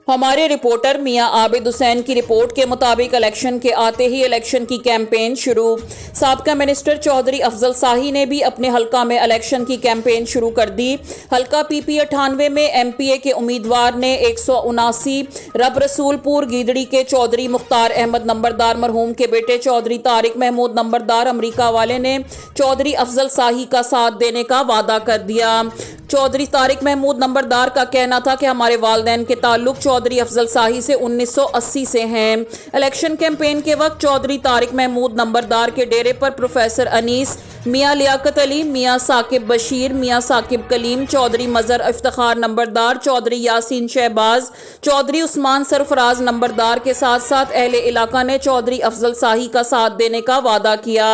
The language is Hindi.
हमारे रिपोर्टर मियां आबिद हुसैन की रिपोर्ट के मुताबिक इलेक्शन के आते ही इलेक्शन की कैंपेन शुरू। साबका मिनिस्टर चौधरी अफजल शाही ने भी अपने हलका में इलेक्शन की कैंपेन शुरू कर दी। हलका पीपी 98 में एमपीए के उम्मीदवार ने 179 रब रसूलपुर गीदड़ी के चौधरी मुख्तार अहमद नंबरदार मरहूम के बेटे चौधरी तारिक महमूद नंबरदार अमरीका वाले ने चौधरी अफजल शाही का साथ देने का वादा कर दिया। चौधरी तारिक महमूद नंबरदार का कहना था कि हमारे वालिदैन के ताल्लुक चौधरी अफजल शाही से 1980 से हैं। इलेक्शन कैंपेन के वक्त चौधरी तारिक महमूद नंबरदार के डेरे पर प्रोफेसर अनीस, मियां लियाकत अली, मियां साकिब बशीर, मियां साकिब कलीम, चौधरी मजहर इफ्तिखार नंबरदार, चौधरी यासीन शहबाज, चौधरी उस्मान सरफराज नंबरदार के साथ साथ अहले इलाका ने चौधरी अफजल शाही का साथ देने का वादा किया।